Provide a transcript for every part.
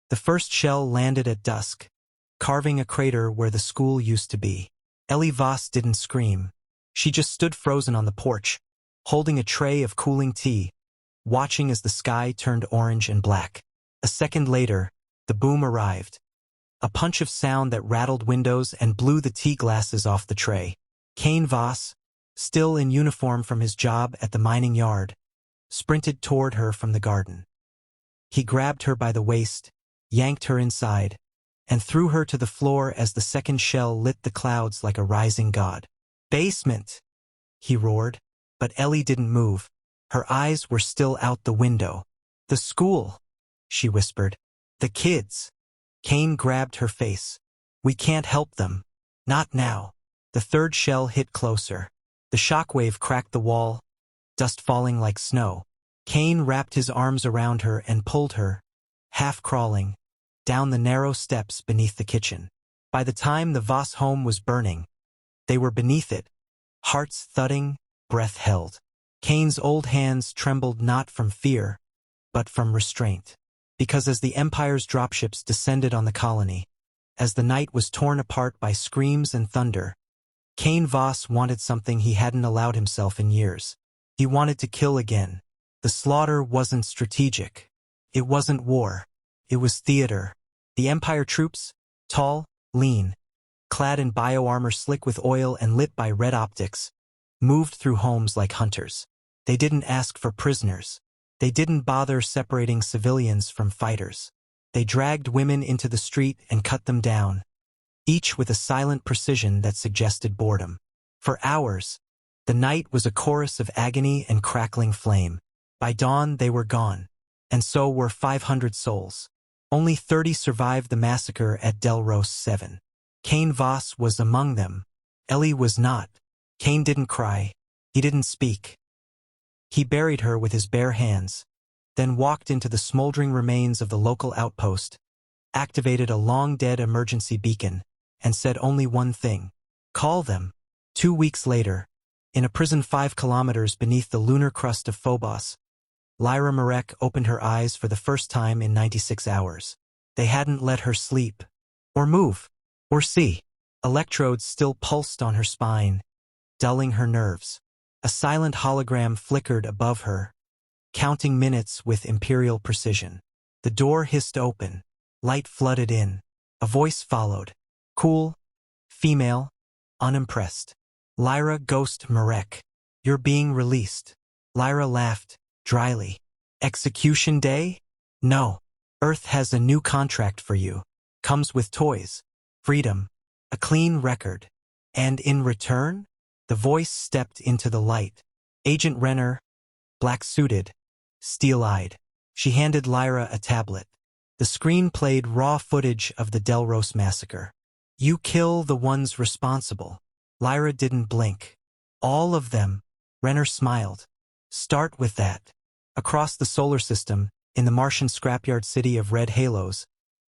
The first shell landed at dusk, carving a crater where the school used to be. Ellie Voss didn't scream. She just stood frozen on the porch, holding a tray of cooling tea, watching as the sky turned orange and black. A second later, the boom arrived. A punch of sound that rattled windows and blew the tea glasses off the tray. Kane Voss, still in uniform from his job at the mining yard, sprinted toward her from the garden. He grabbed her by the waist, yanked her inside, and threw her to the floor as the second shell lit the clouds like a rising god. "Basement!" he roared, but Ellie didn't move. Her eyes were still out the window. "The school," she whispered. "The kids." Kane grabbed her face. "We can't help them. Not now." The third shell hit closer. The shockwave cracked the wall, dust falling like snow. Kane wrapped his arms around her and pulled her, half crawling, down the narrow steps beneath the kitchen. By the time the Voss home was burning, they were beneath it, hearts thudding, breath held. Kane's old hands trembled not from fear, but from restraint. Because as the Empire's dropships descended on the colony, as the night was torn apart by screams and thunder, Kane Voss wanted something he hadn't allowed himself in years. He wanted to kill again. The slaughter wasn't strategic. It wasn't war. It was theater. The Empire troops, tall, lean, clad in bioarmor slick with oil and lit by red optics, moved through homes like hunters. They didn't ask for prisoners. They didn't bother separating civilians from fighters. They dragged women into the street and cut them down, each with a silent precision that suggested boredom. For hours, the night was a chorus of agony and crackling flame. By dawn, they were gone, and so were 500 souls. Only 30 survived the massacre at Delros 7. Kane Voss was among them. Ellie was not. Kane didn't cry. He didn't speak. He buried her with his bare hands, then walked into the smoldering remains of the local outpost, activated a long-dead emergency beacon, and said only one thing: "Call them." 2 weeks later, in a prison 5 kilometers beneath the lunar crust of Phobos, Lyra Marek opened her eyes for the first time in 96 hours. They hadn't let her sleep, or move, or see. Electrodes still pulsed on her spine, dulling her nerves. A silent hologram flickered above her, counting minutes with imperial precision. The door hissed open. Light flooded in. A voice followed. Cool, female, unimpressed. "Lyra Ghost Marek, you're being released." Lyra laughed, dryly. "Execution day? No. Earth has a new contract for you. Comes with toys, freedom, a clean record. And in return?" The voice stepped into the light. Agent Renner, black-suited, steel-eyed. She handed Lyra a tablet. The screen played raw footage of the Delros massacre. "You kill the ones responsible." Lyra didn't blink. "All of them." Renner smiled. "Start with that." Across the solar system, in the Martian scrapyard city of red halos,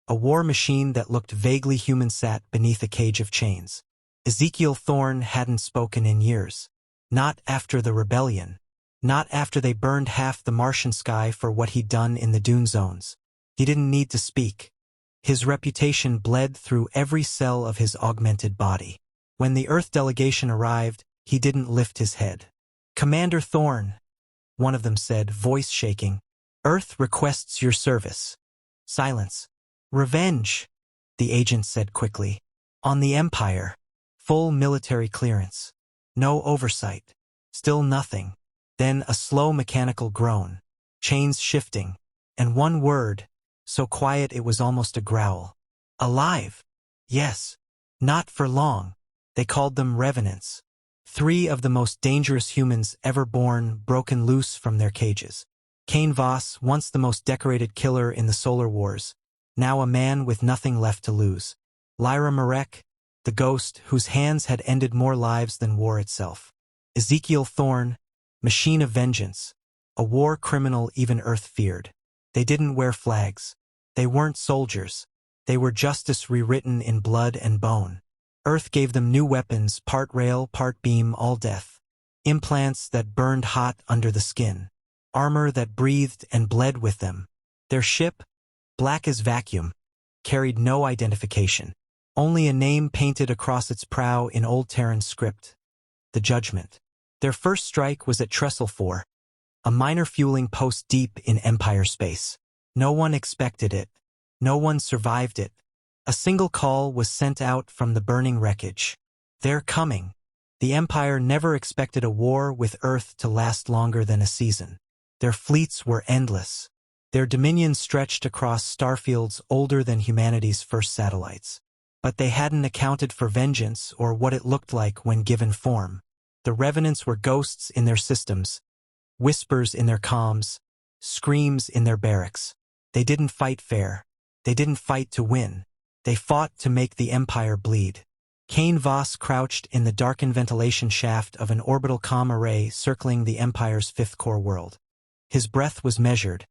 a war machine that looked vaguely human sat beneath a cage of chains. Ezekiel Thorne hadn't spoken in years. Not after the rebellion. Not after they burned half the Martian sky for what he'd done in the dune zones. He didn't need to speak. His reputation bled through every cell of his augmented body. When the Earth delegation arrived, he didn't lift his head. "Commander Thorne," one of them said, voice shaking. "Earth requests your service." Silence. "Revenge," the agent said quickly. "On the Empire. Full military clearance. No oversight. Still nothing." Then a slow mechanical groan. Chains shifting. And one word, so quiet it was almost a growl. "Alive." Yes. Not for long. They called them revenants. 3 of the most dangerous humans ever born broken loose from their cages. Kane Voss, once the most decorated killer in the solar wars, now a man with nothing left to lose. Lyra Marek, the ghost whose hands had ended more lives than war itself. Ezekiel Thorne, machine of vengeance, a war criminal even Earth feared. They didn't wear flags. They weren't soldiers. They were justice rewritten in blood and bone. Earth gave them new weapons, part rail, part beam, all death. Implants that burned hot under the skin. Armor that breathed and bled with them. Their ship, black as vacuum, carried no identification. Only a name painted across its prow in Old Terran script. The Judgment. Their first strike was at Trestle 4, a minor fueling post deep in Empire space. No one expected it. No one survived it. A single call was sent out from the burning wreckage. They're coming. The Empire never expected a war with Earth to last longer than a season. Their fleets were endless. Their dominions stretched across starfields older than humanity's first satellites. But they hadn't accounted for vengeance or what it looked like when given form. The Revenants were ghosts in their systems, whispers in their comms, screams in their barracks. They didn't fight fair. They didn't fight to win. They fought to make the Empire bleed. Kane Voss crouched in the darkened ventilation shaft of an orbital comm array circling the Empire's fifth core world. His breath was measured,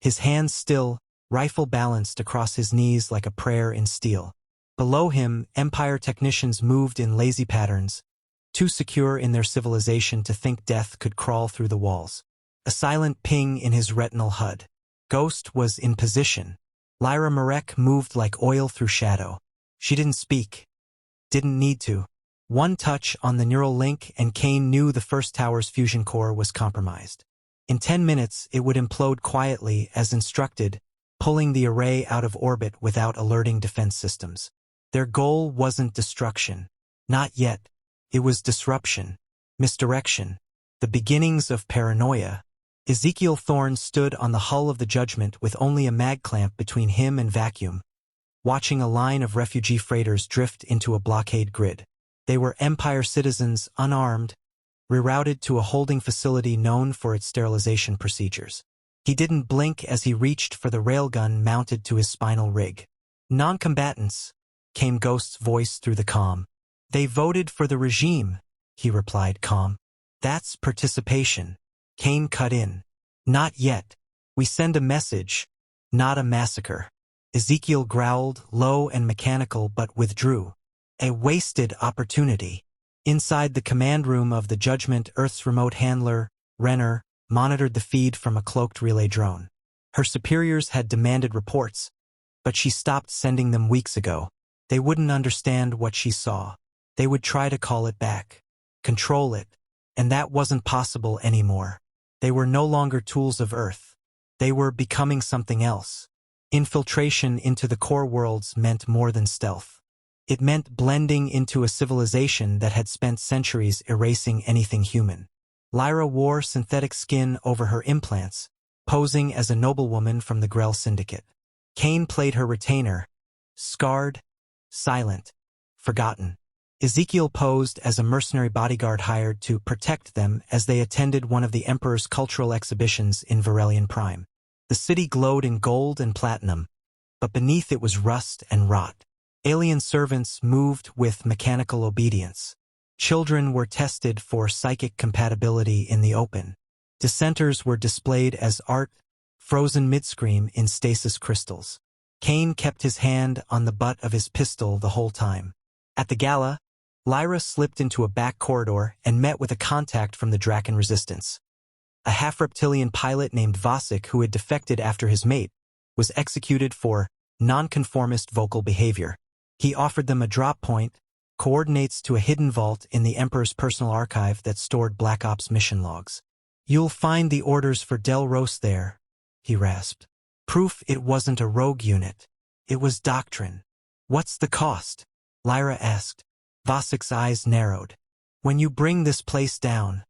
his hands still, rifle balanced across his knees like a prayer in steel. Below him, Empire technicians moved in lazy patterns, too secure in their civilization to think death could crawl through the walls. A silent ping in his retinal HUD. Ghost was in position. Lyra Marek moved like oil through shadow. She didn't speak. Didn't need to. One touch on the neural link and Kane knew the first tower's fusion core was compromised. In 10 minutes, it would implode quietly as instructed, pulling the array out of orbit without alerting defense systems. Their goal wasn't destruction. Not yet. It was disruption, misdirection, the beginnings of paranoia. Ezekiel Thorne stood on the hull of the Judgment with only a mag clamp between him and vacuum, watching a line of refugee freighters drift into a blockade grid. They were Empire citizens, unarmed, rerouted to a holding facility known for its sterilization procedures. He didn't blink as he reached for the railgun mounted to his spinal rig. Non-combatants, came Ghost's voice through the comm. They voted for the regime, he replied calm. That's participation. Kane cut in. Not yet. We send a message, not a massacre. Ezekiel growled, low and mechanical, but withdrew. A wasted opportunity. Inside the command room of the Judgment, Earth's remote handler, Renner, monitored the feed from a cloaked relay drone. Her superiors had demanded reports, but she stopped sending them weeks ago. They wouldn't understand what she saw. They would try to call it back, control it, and that wasn't possible anymore. They were no longer tools of Earth. They were becoming something else. Infiltration into the core worlds meant more than stealth. It meant blending into a civilization that had spent centuries erasing anything human. Lyra wore synthetic skin over her implants, posing as a noblewoman from the Grell Syndicate. Kane played her retainer, scarred, silent, forgotten. Ezekiel posed as a mercenary bodyguard hired to protect them as they attended one of the Emperor's cultural exhibitions in Varelian Prime. The city glowed in gold and platinum, but beneath it was rust and rot. Alien servants moved with mechanical obedience. Children were tested for psychic compatibility in the open. Dissenters were displayed as art, frozen mid-scream in stasis crystals. Kane kept his hand on the butt of his pistol the whole time. At the gala, Lyra slipped into a back corridor and met with a contact from the Draken Resistance. A half-reptilian pilot named Vosik, who had defected after his mate, was executed for nonconformist vocal behavior. He offered them a drop point, coordinates to a hidden vault in the Emperor's personal archive that stored Black Ops mission logs. You'll find the orders for Del Ros there, he rasped. Proof it wasn't a rogue unit. It was doctrine. What's the cost? Lyra asked. Vosik's eyes narrowed. When you bring this place down,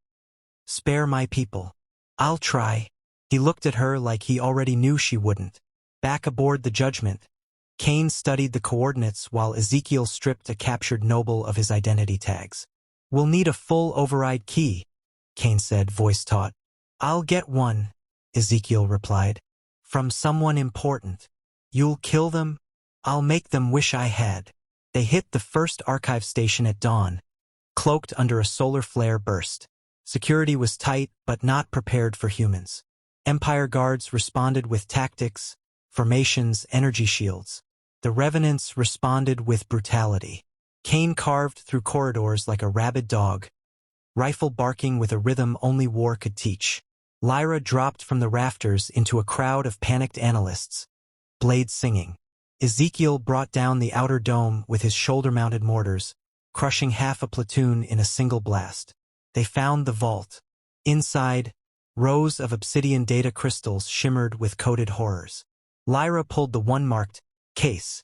spare my people. I'll try. He looked at her like he already knew she wouldn't. Back aboard the Judgment, Kane studied the coordinates while Ezekiel stripped a captured noble of his identity tags. We'll need a full override key, Kane said, voice taut. I'll get one, Ezekiel replied. From someone important. You'll kill them? I'll make them wish I had. They hit the first archive station at dawn, cloaked under a solar flare burst. Security was tight but not prepared for humans. Empire guards responded with tactics, formations, energy shields. The Revenants responded with brutality. Kane carved through corridors like a rabid dog, rifle barking with a rhythm only war could teach. Lyra dropped from the rafters into a crowd of panicked analysts, blades singing. Ezekiel brought down the outer dome with his shoulder-mounted mortars, crushing half a platoon in a single blast. They found the vault. Inside, rows of obsidian data crystals shimmered with coded horrors. Lyra pulled the one marked case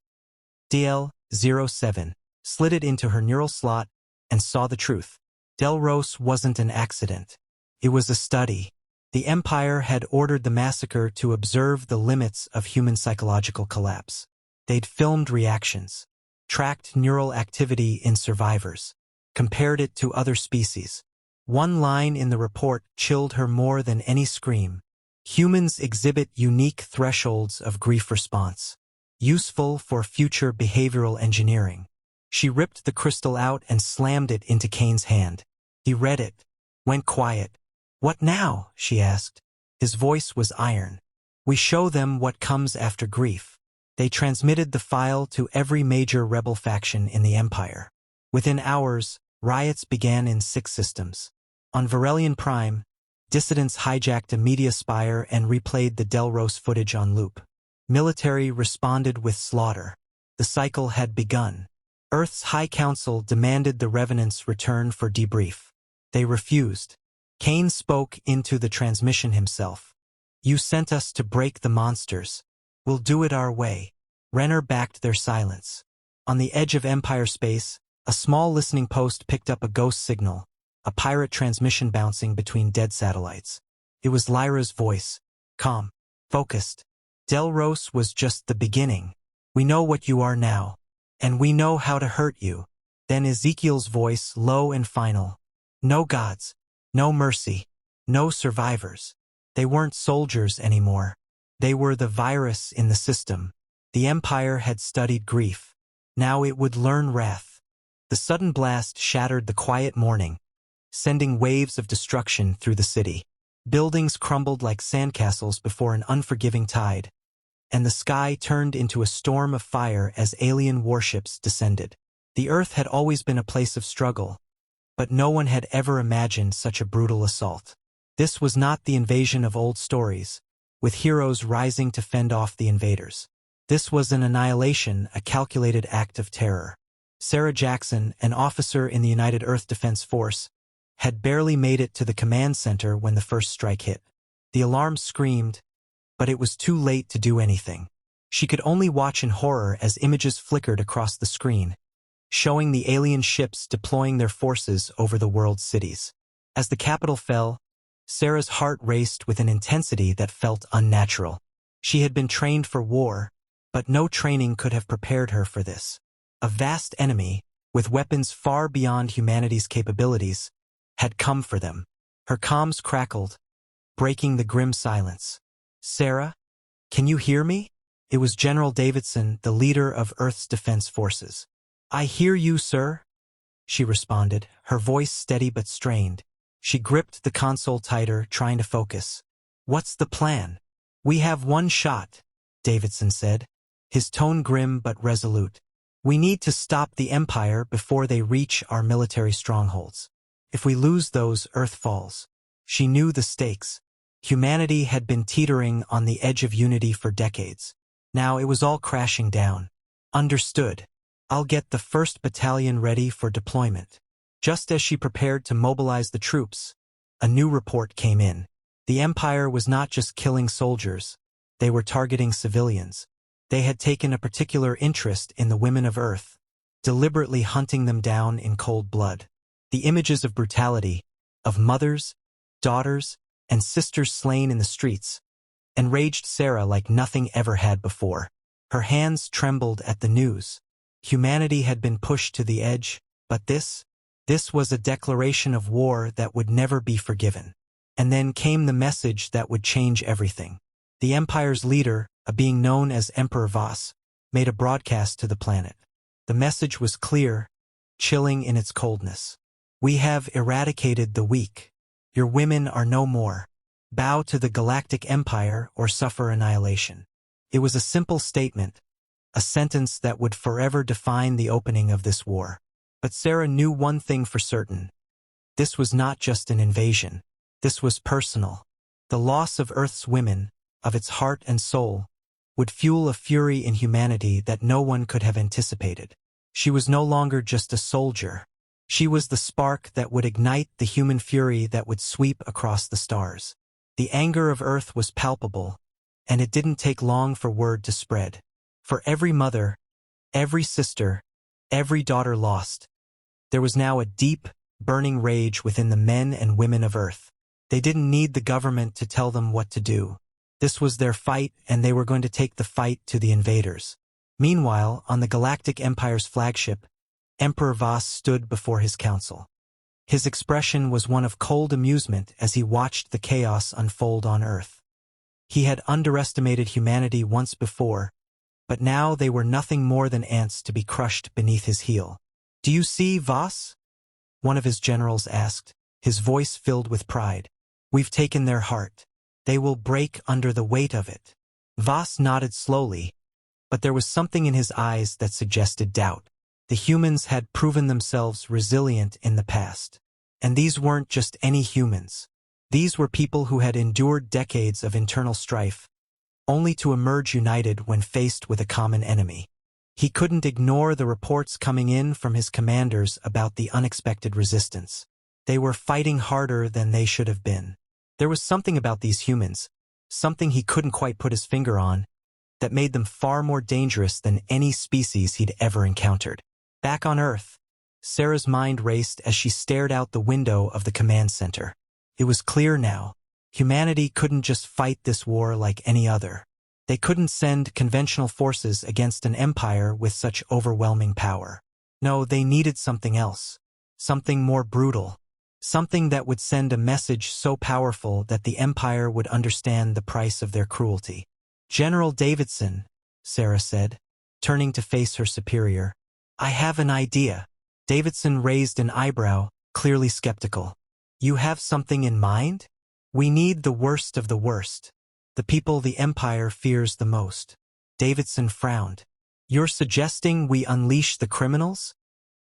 DL-07, slid it into her neural slot, and saw the truth. Delros wasn't an accident. It was a study. The Empire had ordered the massacre to observe the limits of human psychological collapse. They'd filmed reactions, tracked neural activity in survivors, compared it to other species. One line in the report chilled her more than any scream. Humans exhibit unique thresholds of grief response, useful for future behavioral engineering. She ripped the crystal out and slammed it into Kane's hand. He read it, went quiet. "What now?" she asked. His voice was iron. "We show them what comes after grief." They transmitted the file to every major rebel faction in the Empire. Within hours, riots began in 6 systems. On Varelian Prime, dissidents hijacked a media spire and replayed the Delros footage on loop. Military responded with slaughter. The cycle had begun. Earth's High Council demanded the Revenants return for debrief. They refused. Kane spoke into the transmission himself. "You sent us to break the monsters. We'll do it our way." Renner backed their silence. On the edge of Empire space, a small listening post picked up a ghost signal, a pirate transmission bouncing between dead satellites. It was Lyra's voice, calm, focused. "Delros was just the beginning. We know what you are now, and we know how to hurt you." Then Ezekiel's voice, low and final. "No gods, no mercy, no survivors." They weren't soldiers anymore. They were the virus in the system. The Empire had studied grief. Now it would learn wrath. The sudden blast shattered the quiet morning, sending waves of destruction through the city. Buildings crumbled like sandcastles before an unforgiving tide, and the sky turned into a storm of fire as alien warships descended. The Earth had always been a place of struggle, but no one had ever imagined such a brutal assault. This was not the invasion of old stories, with heroes rising to fend off the invaders. This was an annihilation, a calculated act of terror. Sarah Jackson, an officer in the United Earth Defense Force, had barely made it to the command center when the first strike hit. The alarm screamed, but it was too late to do anything. She could only watch in horror as images flickered across the screen, showing the alien ships deploying their forces over the world's cities. As the capital fell, Sarah's heart raced with an intensity that felt unnatural. She had been trained for war, but no training could have prepared her for this. A vast enemy, with weapons far beyond humanity's capabilities, had come for them. Her comms crackled, breaking the grim silence. "Sarah, can you hear me?" It was General Davidson, the leader of Earth's defense forces. "I hear you, sir," she responded, her voice steady but strained. She gripped the console tighter, trying to focus. "What's the plan?" "We have one shot," Davidson said, his tone grim but resolute. "We need to stop the Empire before they reach our military strongholds. If we lose those, Earth falls." She knew the stakes. Humanity had been teetering on the edge of unity for decades. Now it was all crashing down. "Understood. I'll get the 1st Battalion ready for deployment." Just as she prepared to mobilize the troops, a new report came in. The Empire was not just killing soldiers. They were targeting civilians. They had taken a particular interest in the women of Earth, deliberately hunting them down in cold blood. The images of brutality, of mothers, daughters, and sisters slain in the streets, enraged Sarah like nothing ever had before. Her hands trembled at the news. Humanity had been pushed to the edge, but this was a declaration of war that would never be forgiven. And then came the message that would change everything. The Empire's leader, a being known as Emperor Voss, made a broadcast to the planet. The message was clear, chilling in its coldness. "We have eradicated the weak. Your women are no more. Bow to the Galactic Empire or suffer annihilation." It was a simple statement, a sentence that would forever define the opening of this war. But Sarah knew one thing for certain. This was not just an invasion. This was personal. The loss of Earth's women, of its heart and soul, would fuel a fury in humanity that no one could have anticipated. She was no longer just a soldier. She was the spark that would ignite the human fury that would sweep across the stars. The anger of Earth was palpable, and it didn't take long for word to spread. For every mother, every sister, every daughter lost, there was now a deep, burning rage within the men and women of Earth. They didn't need the government to tell them what to do. This was their fight, and they were going to take the fight to the invaders. Meanwhile, on the Galactic Empire's flagship, Emperor Voss stood before his council. His expression was one of cold amusement as he watched the chaos unfold on Earth. He had underestimated humanity once before, but now they were nothing more than ants to be crushed beneath his heel. "Do you see, Voss?" one of his generals asked, his voice filled with pride. "We've taken their heart. They will break under the weight of it." Voss nodded slowly, but there was something in his eyes that suggested doubt. The humans had proven themselves resilient in the past. And these weren't just any humans. These were people who had endured decades of internal strife, only to emerge united when faced with a common enemy. He couldn't ignore the reports coming in from his commanders about the unexpected resistance. They were fighting harder than they should have been. There was something about these humans, something he couldn't quite put his finger on, that made them far more dangerous than any species he'd ever encountered. Back on Earth, Sarah's mind raced as she stared out the window of the command center. It was clear now. Humanity couldn't just fight this war like any other. They couldn't send conventional forces against an empire with such overwhelming power. No, they needed something else. Something more brutal. Something that would send a message so powerful that the empire would understand the price of their cruelty. "General Davidson," Sarah said, turning to face her superior, "I have an idea." Davidson raised an eyebrow, clearly skeptical. "You have something in mind?" "We need the worst of the worst. The people the Empire fears the most." Davidson frowned. "You're suggesting we unleash the criminals?"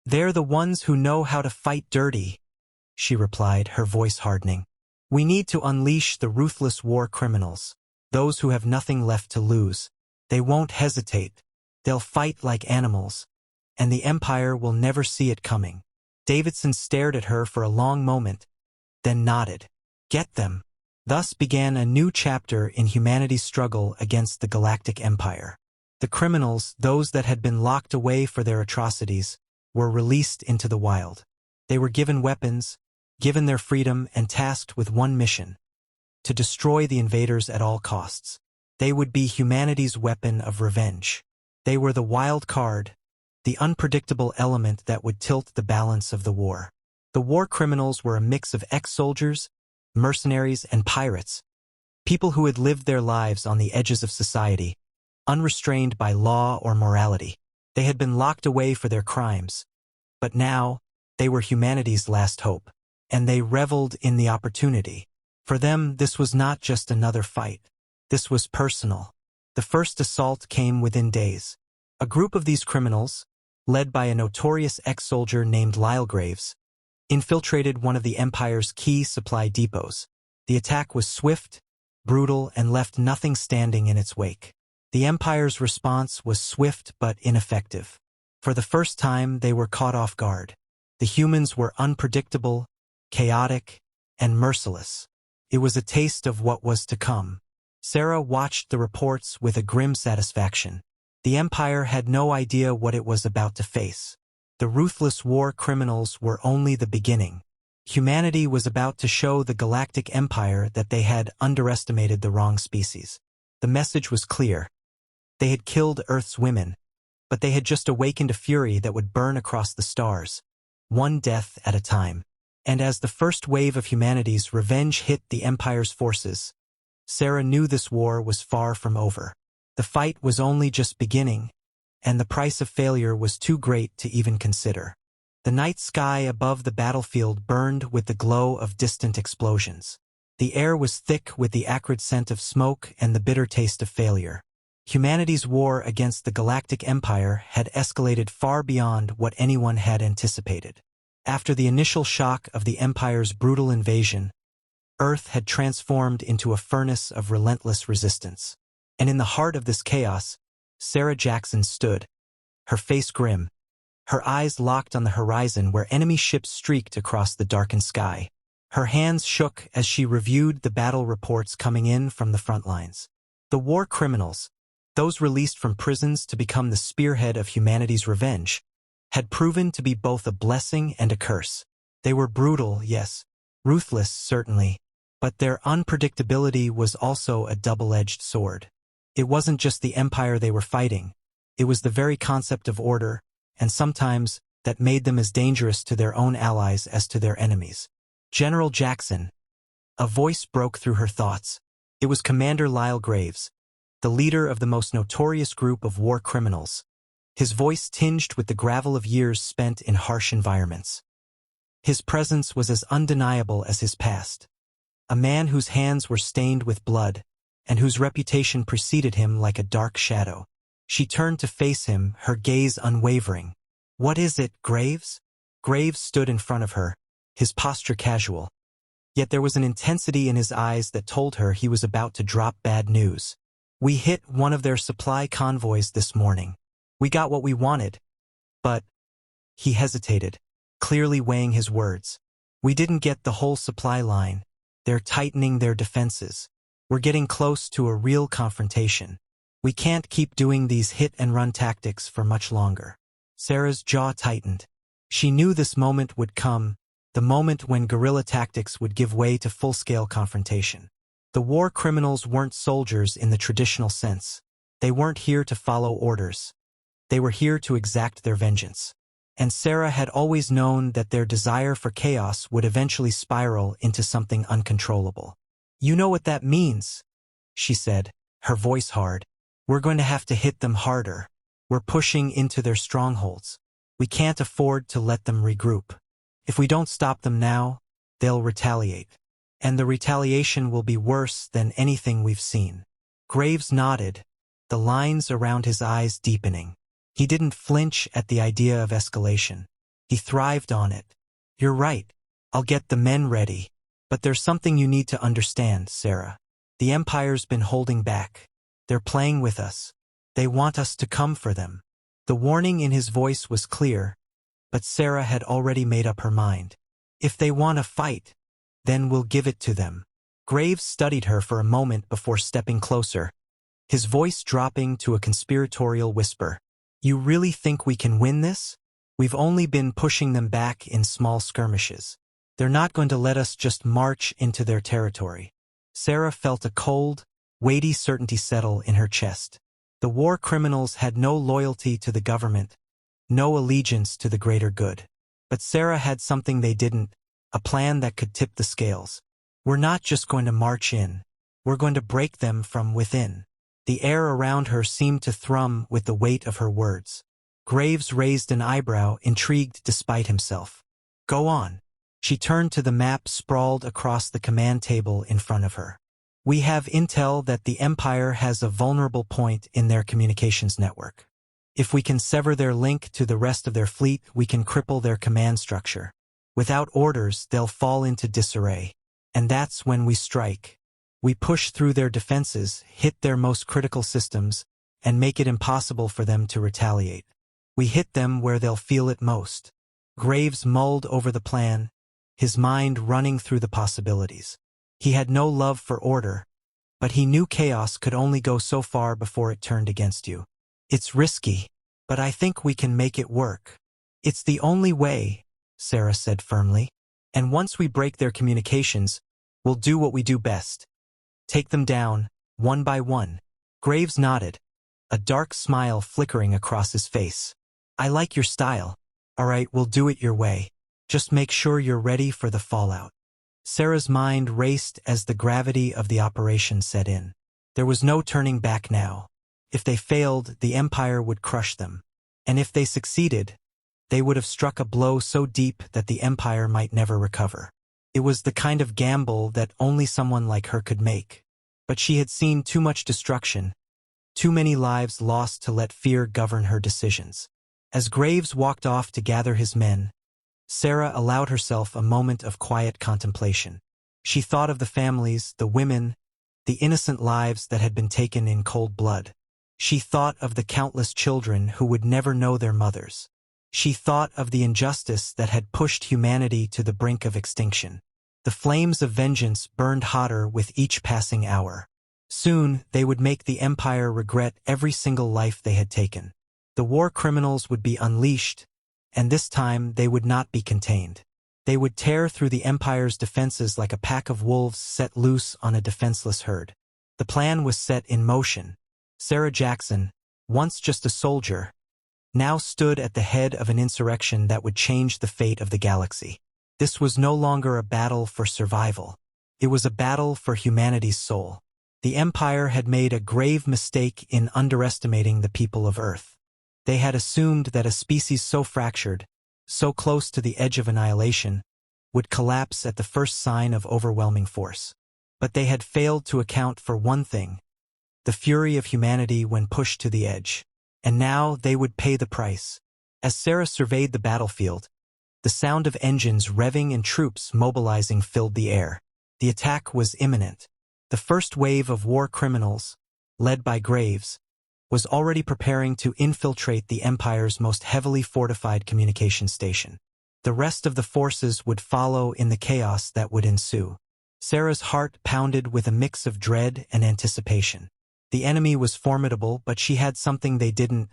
"They're the ones who know how to fight dirty," she replied, her voice hardening. "We need to unleash the ruthless war criminals, those who have nothing left to lose. They won't hesitate. They'll fight like animals, and the Empire will never see it coming." Davidson stared at her for a long moment, then nodded. "Get them." Thus began a new chapter in humanity's struggle against the Galactic Empire. The criminals, those that had been locked away for their atrocities, were released into the wild. They were given weapons, given their freedom, and tasked with one mission: to destroy the invaders at all costs. They would be humanity's weapon of revenge. They were the wild card, the unpredictable element that would tilt the balance of the war. The war criminals were a mix of ex-soldiers, mercenaries, and pirates, people who had lived their lives on the edges of society, unrestrained by law or morality. They had been locked away for their crimes, but now they were humanity's last hope, and they reveled in the opportunity. For them, this was not just another fight. This was personal. The first assault came within days. A group of these criminals, led by a notorious ex-soldier named Lyle Graves, infiltrated one of the Empire's key supply depots. The attack was swift, brutal, and left nothing standing in its wake. The Empire's response was swift but ineffective. For the first time, they were caught off guard. The humans were unpredictable, chaotic, and merciless. It was a taste of what was to come. Sarah watched the reports with a grim satisfaction. The Empire had no idea what it was about to face. The ruthless war criminals were only the beginning. Humanity was about to show the Galactic Empire that they had underestimated the wrong species. The message was clear. They had killed Earth's women, but they had just awakened a fury that would burn across the stars, one death at a time. And as the first wave of humanity's revenge hit the Empire's forces, Sarah knew this war was far from over. The fight was only just beginning, and the price of failure was too great to even consider. The night sky above the battlefield burned with the glow of distant explosions. The air was thick with the acrid scent of smoke and the bitter taste of failure. Humanity's war against the Galactic Empire had escalated far beyond what anyone had anticipated. After the initial shock of the Empire's brutal invasion, Earth had transformed into a furnace of relentless resistance. And in the heart of this chaos, Sarah Jackson stood, her face grim, her eyes locked on the horizon where enemy ships streaked across the darkened sky. Her hands shook as she reviewed the battle reports coming in from the front lines. The war criminals, those released from prisons to become the spearhead of humanity's revenge, had proven to be both a blessing and a curse. They were brutal, yes, ruthless, certainly, but their unpredictability was also a double-edged sword. It wasn't just the empire they were fighting, it was the very concept of order, and sometimes that made them as dangerous to their own allies as to their enemies. General Jackson. A voice broke through her thoughts. It was Commander Lyle Graves, the leader of the most notorious group of war criminals, his voice tinged with the gravel of years spent in harsh environments. His presence was as undeniable as his past. A man whose hands were stained with blood, and whose reputation preceded him like a dark shadow. She turned to face him, her gaze unwavering. "What is it, Graves?" Graves stood in front of her, his posture casual. Yet there was an intensity in his eyes that told her he was about to drop bad news. "We hit one of their supply convoys this morning. We got what we wanted. But..." He hesitated, clearly weighing his words. "We didn't get the whole supply line. They're tightening their defenses. We're getting close to a real confrontation. We can't keep doing these hit-and-run tactics for much longer." Sarah's jaw tightened. She knew this moment would come, the moment when guerrilla tactics would give way to full-scale confrontation. The war criminals weren't soldiers in the traditional sense. They weren't here to follow orders. They were here to exact their vengeance. And Sarah had always known that their desire for chaos would eventually spiral into something uncontrollable. "You know what that means," she said, her voice hard. "We're going to have to hit them harder. We're pushing into their strongholds. We can't afford to let them regroup. If we don't stop them now, they'll retaliate. And the retaliation will be worse than anything we've seen." Graves nodded, the lines around his eyes deepening. He didn't flinch at the idea of escalation. He thrived on it. "You're right. I'll get the men ready. But there's something you need to understand, Sarah. The Empire's been holding back. They're playing with us. They want us to come for them." The warning in his voice was clear, but Sarah had already made up her mind. "If they want to fight, then we'll give it to them." Graves studied her for a moment before stepping closer, his voice dropping to a conspiratorial whisper. "You really think we can win this? We've only been pushing them back in small skirmishes. They're not going to let us just march into their territory." Sarah felt a cold, weighty certainty settle in her chest. The war criminals had no loyalty to the government, no allegiance to the greater good. But Sarah had something they didn't, a plan that could tip the scales. "We're not just going to march in. We're going to break them from within." The air around her seemed to thrum with the weight of her words. Graves raised an eyebrow, intrigued despite himself. "Go on." She turned to the map sprawled across the command table in front of her. "We have intel that the Empire has a vulnerable point in their communications network. If we can sever their link to the rest of their fleet, we can cripple their command structure. Without orders, they'll fall into disarray. And that's when we strike. We push through their defenses, hit their most critical systems, and make it impossible for them to retaliate. We hit them where they'll feel it most." Graves mulled over the plan, his mind running through the possibilities. He had no love for order, but he knew chaos could only go so far before it turned against you. "It's risky, but I think we can make it work." "It's the only way," Sarah said firmly. "And once we break their communications, we'll do what we do best. Take them down, one by one." Graves nodded, a dark smile flickering across his face. "I like your style. All right, we'll do it your way. Just make sure you're ready for the fallout." Sarah's mind raced as the gravity of the operation set in. There was no turning back now. If they failed, the Empire would crush them. And if they succeeded, they would have struck a blow so deep that the Empire might never recover. It was the kind of gamble that only someone like her could make. But she had seen too much destruction, too many lives lost to let fear govern her decisions. As Graves walked off to gather his men, Sarah allowed herself a moment of quiet contemplation. She thought of the families, the women, the innocent lives that had been taken in cold blood. She thought of the countless children who would never know their mothers. She thought of the injustice that had pushed humanity to the brink of extinction. The flames of vengeance burned hotter with each passing hour. Soon, they would make the Empire regret every single life they had taken. The war criminals would be unleashed, and this time they would not be contained. They would tear through the Empire's defenses like a pack of wolves set loose on a defenseless herd. The plan was set in motion. Sarah Jackson, once just a soldier, now stood at the head of an insurrection that would change the fate of the galaxy. This was no longer a battle for survival. It was a battle for humanity's soul. The Empire had made a grave mistake in underestimating the people of Earth. They had assumed that a species so fractured, so close to the edge of annihilation, would collapse at the first sign of overwhelming force. But they had failed to account for one thing: the fury of humanity when pushed to the edge. And now they would pay the price. As Sarah surveyed the battlefield, the sound of engines revving and troops mobilizing filled the air. The attack was imminent. The first wave of war criminals, led by Graves, was already preparing to infiltrate the Empire's most heavily fortified communication station. The rest of the forces would follow in the chaos that would ensue. Sarah's heart pounded with a mix of dread and anticipation. The enemy was formidable, but she had something they didn't: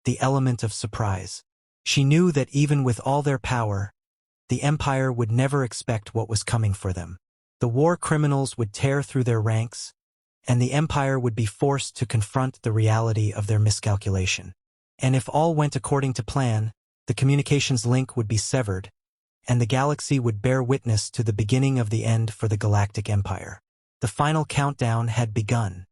the element of surprise. She knew that even with all their power, the Empire would never expect what was coming for them. The war criminals would tear through their ranks, and the Empire would be forced to confront the reality of their miscalculation. And if all went according to plan, the communications link would be severed, and the galaxy would bear witness to the beginning of the end for the Galactic Empire. The final countdown had begun.